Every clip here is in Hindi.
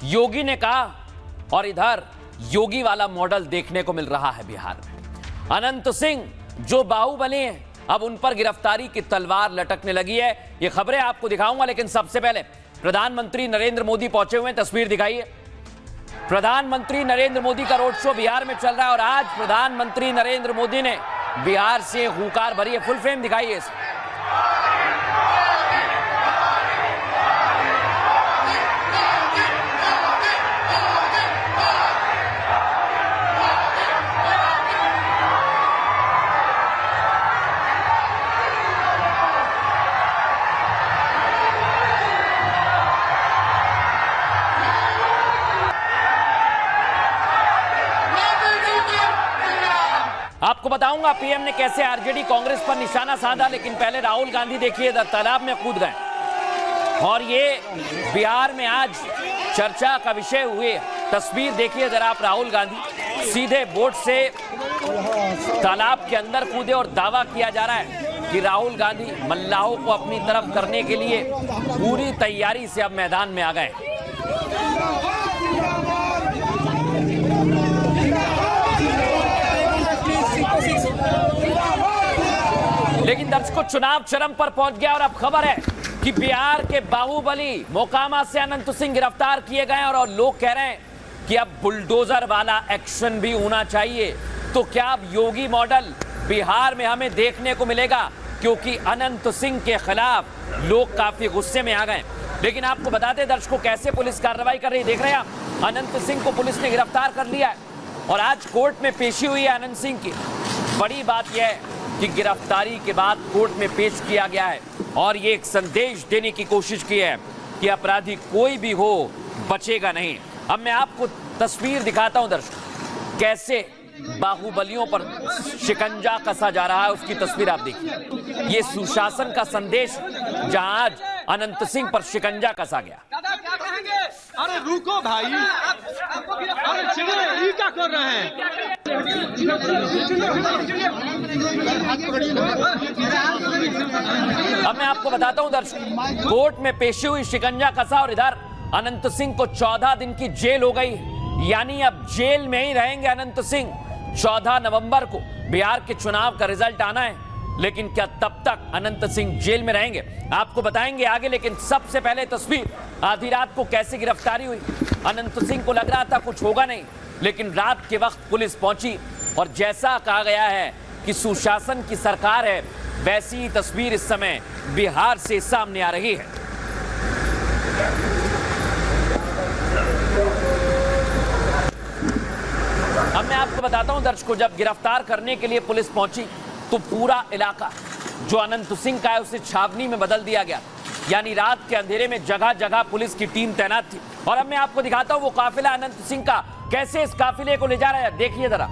योगी ने कहा और इधर योगी वाला मॉडल देखने को मिल रहा है बिहार में। अनंत सिंह जो बाहुबली हैं, अब उन पर गिरफ्तारी की तलवार लटकने लगी है। ये खबरें आपको दिखाऊंगा, लेकिन सबसे पहले प्रधानमंत्री नरेंद्र मोदी पहुंचे हुए हैं। तस्वीर दिखाइए। प्रधानमंत्री नरेंद्र मोदी का रोड शो बिहार में चल रहा है और आज प्रधानमंत्री नरेंद्र मोदी ने बिहार से हुंकार भरी है। फुल फ्रेम दिखाइए इसे। आपको बताऊंगा पीएम ने कैसे आरजेडी कांग्रेस पर निशाना साधा, लेकिन पहले राहुल गांधी देखिए तालाब में कूद गए और ये बिहार में आज चर्चा का विषय हुए। तस्वीर देखिए जरा आप। राहुल गांधी सीधे बोट से तालाब के अंदर कूदे और दावा किया जा रहा है कि राहुल गांधी मल्लाहों को अपनी तरफ करने के लिए पूरी तैयारी से अब मैदान में आ गए। लेकिन दर्शकों, चुनाव चरम पर पहुंच गया और अब खबर है कि बिहार के बाहुबली मोकामा से अनंत सिंह गिरफ्तार किए गए और लोग कह रहे हैं कि अब बुलडोजर वाला एक्शन भी होना चाहिए। तो क्या अब योगी मॉडल बिहार में हमें देखने को मिलेगा? क्योंकि अनंत सिंह के खिलाफ लोग काफी गुस्से में आ गए। लेकिन आपको बताते दर्शकों कैसे पुलिस कार्रवाई कर रही है। देख रहे हैं आप, अनंत सिंह को पुलिस ने गिरफ्तार कर लिया है और आज कोर्ट में पेशी हुई है अनंत सिंह की। बड़ी बात यह है कि गिरफ्तारी के बाद कोर्ट में पेश किया गया है और ये एक संदेश देने की कोशिश की है कि अपराधी कोई भी हो बचेगा नहीं। अब मैं आपको तस्वीर दिखाता हूं दर्शकों, कैसे बाहुबलियों पर शिकंजा कसा जा रहा है। उसकी तस्वीर आप देखिए। ये सुशासन का संदेश जहां आज अनंत सिंह पर शिकंजा कसा गया। अरे रुको भाई, अरे ये क्या कर रहे हैं? अब मैं आपको बताता हूं दर्शक, कोर्ट में पेशी हुई, शिकंजा कसा और इधर अनंत सिंह को 14 दिन की जेल हो गई। यानी अब जेल में ही रहेंगे अनंत सिंह। 14 नवंबर को बिहार के चुनाव का रिजल्ट आना है, लेकिन क्या तब तक अनंत सिंह जेल में रहेंगे आपको बताएंगे आगे। लेकिन सबसे पहले तस्वीर, आधी रात को कैसे गिरफ्तारी हुई। अनंत सिंह को लग रहा था कुछ होगा नहीं, लेकिन रात के वक्त पुलिस पहुंची और जैसा कहा गया है कि सुशासन की सरकार है, वैसी ही तस्वीर इस समय बिहार से सामने आ रही है। अब मैं आपको बताता हूं दर्शकों, जब गिरफ्तार करने के लिए पुलिस पहुंची तो पूरा इलाका जो अनंत सिंह का है उसे छावनी में बदल दिया गया। यानी रात के अंधेरे में जगह जगह पुलिस की टीम तैनात थी। और अब मैं आपको दिखाता हूं वो काफिला अनंत सिंह का, कैसे इस काफिले को ले जा रहा है। देखिए जरा,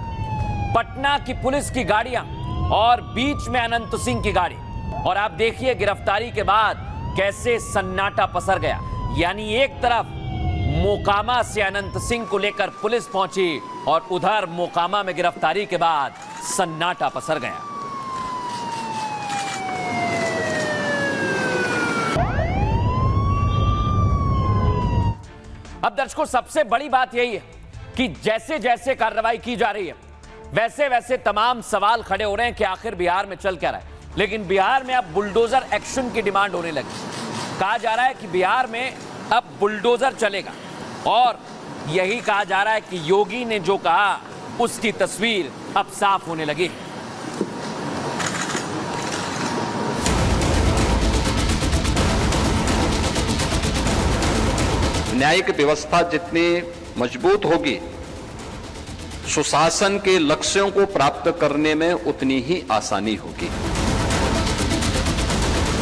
पटना की पुलिस की गाड़ियां और बीच में अनंत सिंह की गाड़ी। और आप देखिए गिरफ्तारी के बाद कैसे सन्नाटा पसर गया। यानी एक तरफ मोकामा से अनंत सिंह को लेकर पुलिस पहुंची और उधर मोकामा में गिरफ्तारी के बाद सन्नाटा पसर गया। अब दर्शकों, सबसे बड़ी बात यही है कि जैसे जैसे कार्रवाई की जा रही है वैसे वैसे तमाम सवाल खड़े हो रहे हैं कि आखिर बिहार में चल क्या रहा है। लेकिन बिहार में अब बुलडोजर एक्शन की डिमांड होने लगी। कहा जा रहा है कि बिहार में अब बुलडोजर चलेगा और यही कहा जा रहा है कि योगी ने जो कहा उसकी तस्वीर अब साफ होने लगी। न्यायिक व्यवस्था जितनी मजबूत होगी, सुशासन के लक्ष्यों को प्राप्त करने में उतनी ही आसानी होगी।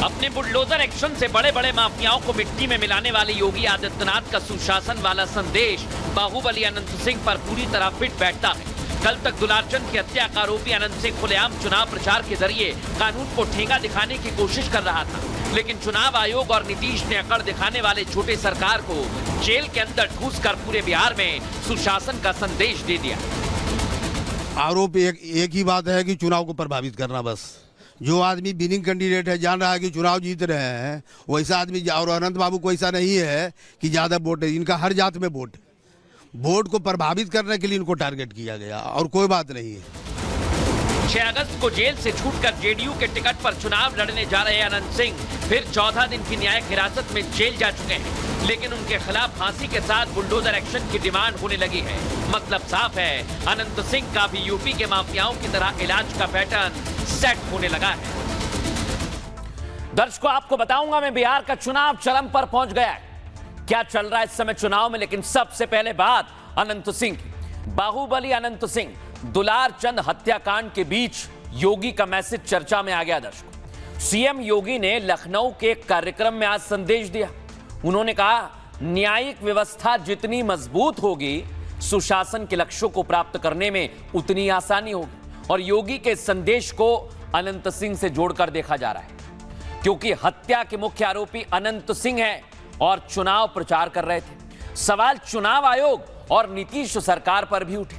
अपने बुलडोजर एक्शन से बड़े बड़े माफियाओं को मिट्टी में मिलाने वाले योगी आदित्यनाथ का सुशासन वाला संदेश बाहुबली अनंत सिंह पर पूरी तरह फिट बैठता है। कल तक दुलारचंद की हत्या का आरोपी अनंत सिंह खुलेआम चुनाव प्रचार के जरिए कानून को ठेंगा दिखाने की कोशिश कर रहा था, लेकिन चुनाव आयोग और नीतीश ने अकड़ दिखाने वाले छोटे सरकार को जेल के अंदर घुसकर पूरे बिहार में सुशासन का संदेश दे दिया। आरोप एक ही बात है कि चुनाव को प्रभावित करना, बस जो आदमी विनिंग कैंडिडेट है, जान रहा है कि चुनाव जीत रहे हैं, वैसा आदमी, और अनंत बाबू को ऐसा नहीं है कि ज़्यादा वोट है, इनका हर जात में वोट है। वोट को प्रभावित करने के लिए इनको टारगेट किया गया और कोई बात नहीं है। 6 अगस्त को जेल से छूटकर जेडीयू के टिकट पर चुनाव लड़ने जा रहे अनंत सिंह फिर 14 दिन की न्यायिक हिरासत में जेल जा चुके हैं, लेकिन उनके खिलाफ फांसी के साथ बुलडोजर एक्शन की डिमांड होने लगी है। मतलब साफ है, अनंत सिंह का भी यूपी के माफियाओं की तरह इलाज का पैटर्न सेट होने लगा है। दर्शकों, आपको बताऊंगा मैं, बिहार का चुनाव चरम पर पहुंच गया है। क्या चल रहा है इस समय चुनाव में, लेकिन सबसे पहले बात अनंत सिंह की। बाहुबली अनंत सिंह दुलार चंद हत्याकांड के बीच योगी का मैसेज चर्चा में आ गया। दर्शकों, सीएम योगी ने लखनऊ के एक कार्यक्रम में आज संदेश दिया। उन्होंने कहा, न्यायिक व्यवस्था जितनी मजबूत होगी, सुशासन के लक्ष्यों को प्राप्त करने में उतनी आसानी होगी। और योगी के संदेश को अनंत सिंह से जोड़कर देखा जा रहा है, क्योंकि हत्या के मुख्य आरोपी अनंत सिंह हैं और चुनाव प्रचार कर रहे थे। सवाल चुनाव आयोग और नीतीश सरकार पर भी उठे,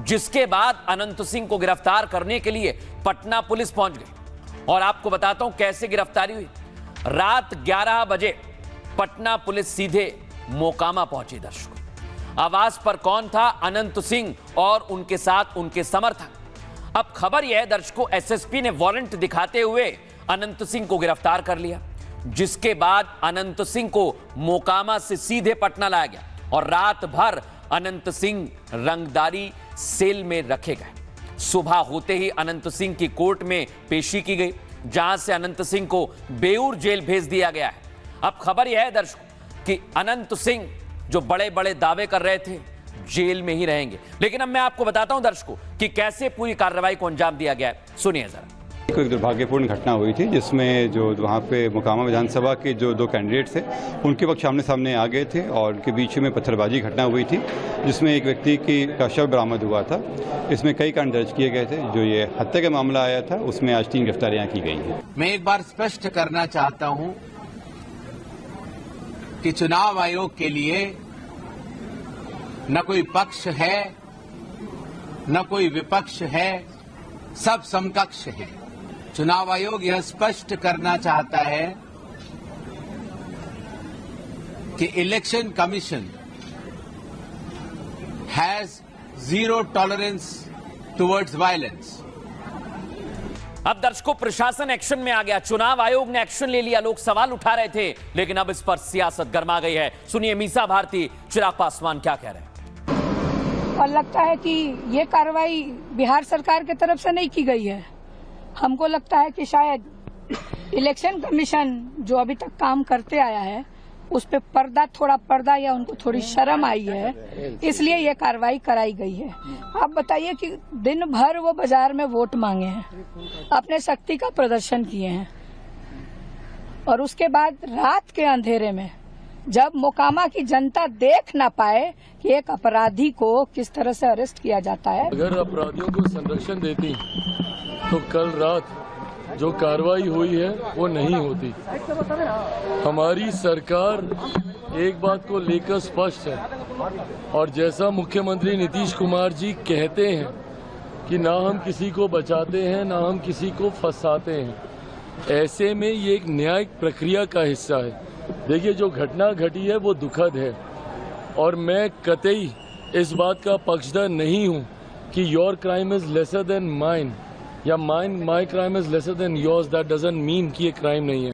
जिसके बाद अनंत सिंह को गिरफ्तार करने के लिए पटना पुलिस पहुंच गई। और आपको बताता हूं कैसे गिरफ्तारी हुई। रात 11 बजे पटना पुलिस सीधे मोकामा पहुंची। दर्शकों, आवाज पर कौन था? अनंत सिंह और उनके साथ उनके समर्थक। अब खबर यह है दर्शकों, एसएसपी ने वारंट दिखाते हुए अनंत सिंह को गिरफ्तार कर लिया, जिसके बाद अनंत सिंह को मोकामा से सीधे पटना लाया गया और रात भर अनंत सिंह रंगदारी सेल में रखे गए। सुबह होते ही अनंत सिंह की कोर्ट में पेशी की गई, जहां से अनंत सिंह को बेऊर जेल भेज दिया गया है। अब खबर यह है दर्शकों कि अनंत सिंह जो बड़े बड़े दावे कर रहे थे, जेल में ही रहेंगे। लेकिन अब मैं आपको बताता हूं दर्शकों कि कैसे पूरी कार्रवाई को अंजाम दिया गया है। सुनिए जरा। एक दुर्भाग्यपूर्ण घटना हुई थी, जिसमें जो वहाँ पे मोकामा विधानसभा के जो 2 कैंडिडेट थे, उनके वक्त सामने सामने आ गए थे और उनके बीच में पत्थरबाजी घटना हुई थी, जिसमें एक व्यक्ति का शव बरामद हुआ था। इसमें कई कांड दर्ज किए गए थे। जो ये हत्या का मामला आया था, उसमें आज 3 गिरफ्तारियां की गई हैं। मैं एक बार स्पष्ट करना चाहता हूं कि चुनाव आयोग के लिए न कोई पक्ष है, न कोई विपक्ष है, सब समकक्ष है। चुनाव आयोग यह स्पष्ट करना चाहता है कि election commission has zero tolerance towards violence. अब दर्शकों, प्रशासन एक्शन में आ गया। चुनाव आयोग ने एक्शन ले लिया। लोग सवाल उठा रहे थे, लेकिन अब इस पर सियासत गर्मा गई है। सुनिए मीसा भारती, चिराग पासवान क्या कह रहे हैं। और लगता है कि ये कार्रवाई बिहार सरकार की तरफ से नहीं की गई है। हमको लगता है कि शायद इलेक्शन कमीशन जो अभी तक काम करते आया है, उस पे थोड़ा पर्दा या उनको थोड़ी शर्म आई है, इसलिए ये कार्रवाई कराई गई है। आप बताइए कि दिन भर वो बाजार में वोट मांगे हैं, अपने शक्ति का प्रदर्शन किए हैं, और उसके बाद रात के अंधेरे में जब मोकामा की जनता देख ना पाए कि एक अपराधी को किस तरह से अरेस्ट किया जाता है। अगर अपराधियों को संरक्षण देती तो कल रात जो कार्रवाई हुई है वो नहीं होती। हमारी सरकार एक बात को लेकर स्पष्ट है, और जैसा मुख्यमंत्री नीतीश कुमार जी कहते हैं कि ना हम किसी को बचाते हैं, ना हम किसी को फंसाते हैं, ऐसे में ये एक न्यायिक प्रक्रिया का हिस्सा है। देखिए, जो घटना घटी है वो दुखद है, और मैं कतई इस बात का पक्षधर नहीं हूं कि your crime is lesser than mine या my crime is lesser than yours. That doesn't mean कि ये क्राइम नहीं है।